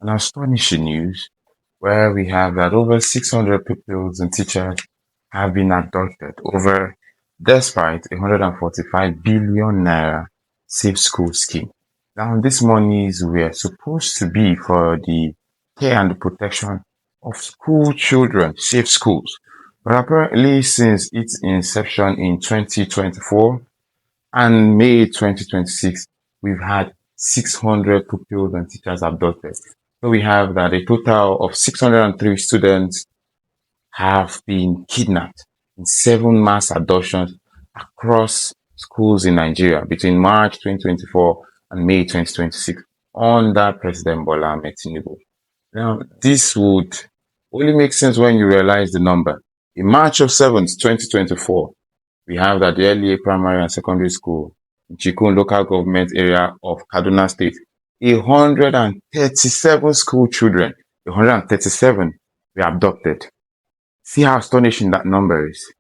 An astonishing news where we have that over 600 pupils and teachers have been abducted over despite a 145 billion naira safe school scheme. Now, these monies were supposed to be for the care and the protection of school children, safe schools. But apparently, since its inception in 2024 and May 2026, we've had 600 pupils and teachers abducted. So we have that a total of 603 students have been kidnapped in 7 mass abductions across schools in Nigeria between March 2024 and May 2026 under President Bola Ahmed Tinubu. Now, this would only make sense when you realize the number. In March of 7th, 2024, we have that the LEA Primary and Secondary School in Chikun local government area of Kaduna State, 137 school children, 137 were abducted. See how astonishing that number is.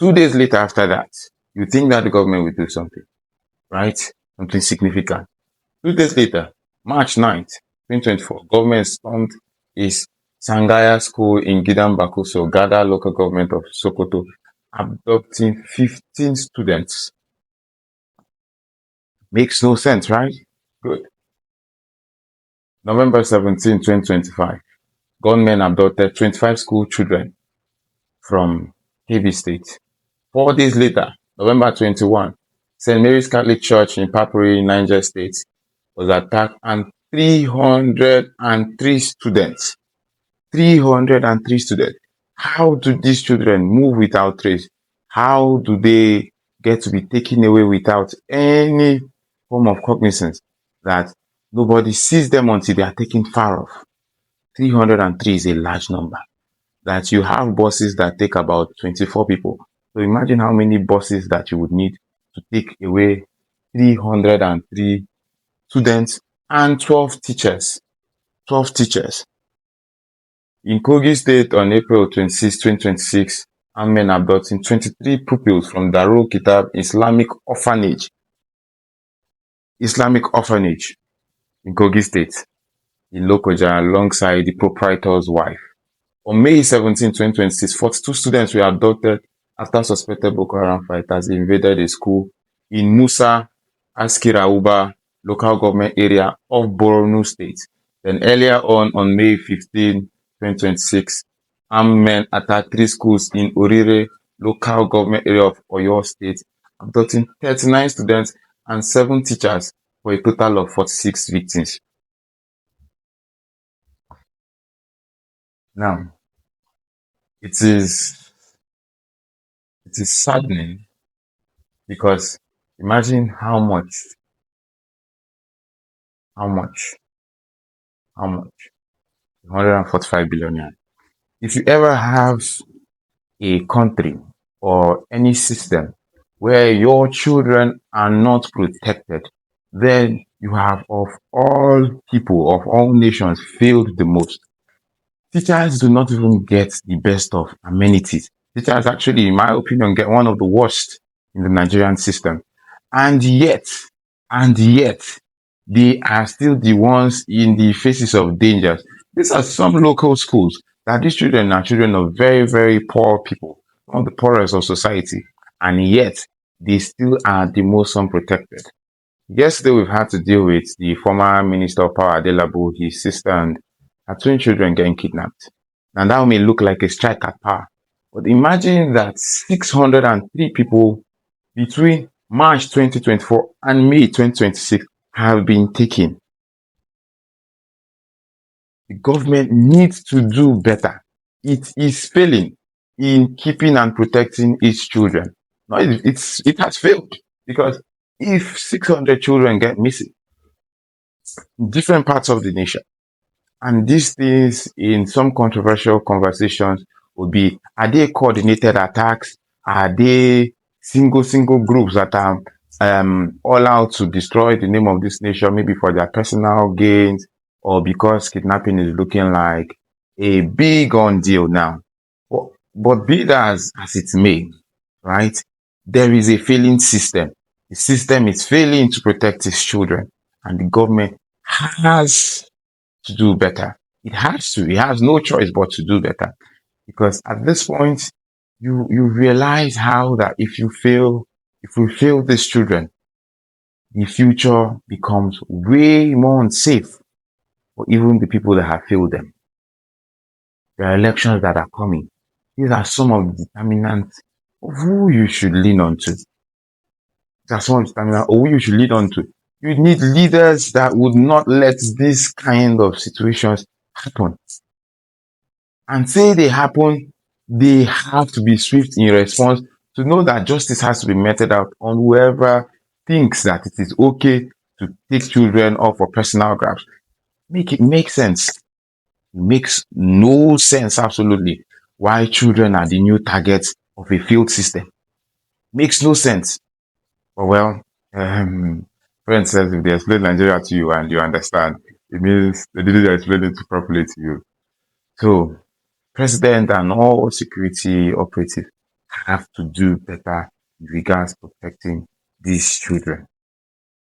2 days later after that, you think that the government will do something, right? Something significant. 2 days later, March 9th, 2024, government stormed is Sangaya School in Gidan Bakuso, Gada local government of Sokoto, abducting 15 students. Makes no sense, right? Good. November 17, 2025, gunmen abducted 25 school children from Kebbi State. 4 days later, November 21, St. Mary's Catholic Church in Papuri, Niger State was attacked and 303 students. 303 students. How do these children move without trace? How do they get to be taken away without any form of cognizance that nobody sees them until they are taken far off? 303 is a large number. That you have buses that take about 24 people. So imagine how many buses that you would need to take away 303 students and 12 teachers. 12 teachers. In Kogi State on April 26, 2026, armed men abducting 23 pupils from Darul Kitab Islamic Orphanage in Kogi State in Lokoja alongside the proprietor's wife. On May 17, 2026, 42 students were abducted after suspected Boko Haram fighters invaded a school in Musa Askirauba local government area of Borno State. Then earlier on May 15, 2026, armed men attacked 3 schools in Orire local government area of Oyo State, abducting 39 students and 7 teachers for a total of 46 victims. Now, it is saddening because imagine how much 145 billion. If you ever have a country or any system where your children are not protected, then you have of all people, of all nations, failed the most. Teachers do not even get the best of amenities. Teachers actually, in my opinion, get one of the worst in the Nigerian system. And yet, they are still the ones in the faces of dangers. These are some local schools that these children are children of very, very poor people, one of the poorest of society. And yet, they still are the most unprotected. Yesterday, we've had to deal with the former Minister of Power, Adelabu, his sister, and her twin children getting kidnapped. And that may look like a strike at power. But imagine that 603 people between March 2024 and May 2026 have been taken. The government needs to do better. It is failing in keeping and protecting its children. No, it has failed because if 600 children get missing in different parts of the nation, and these things in some controversial conversations would be, are they coordinated attacks? Are they single groups that are all out to destroy the name of this nation, maybe for their personal gains, or because kidnapping is looking like a big deal now? But be that as it may, right? There is a failing system. The system is failing to protect its children, and the government has to do better. It has to. It has no choice but to do better. Because at this point, you realize how that if we fail these children, the future becomes way more unsafe for even the people that have failed them. There are elections that are coming. These are some of the determinants of who you should lean on to. These are some of the determinants of who you should lean on to. You need leaders that would not let this kind of situations happen. And say they happen, they have to be swift in response to know that justice has to be meted out on whoever thinks that it is okay to take children off for personal grabs. Make it make sense. It makes no sense, absolutely, why children are the new targets of a failed system. Makes no sense. But well, friend says if they explain Nigeria to you and you understand, it means they didn't explain it properly to you. So, president and all security operatives have to do better in regards to protecting these children.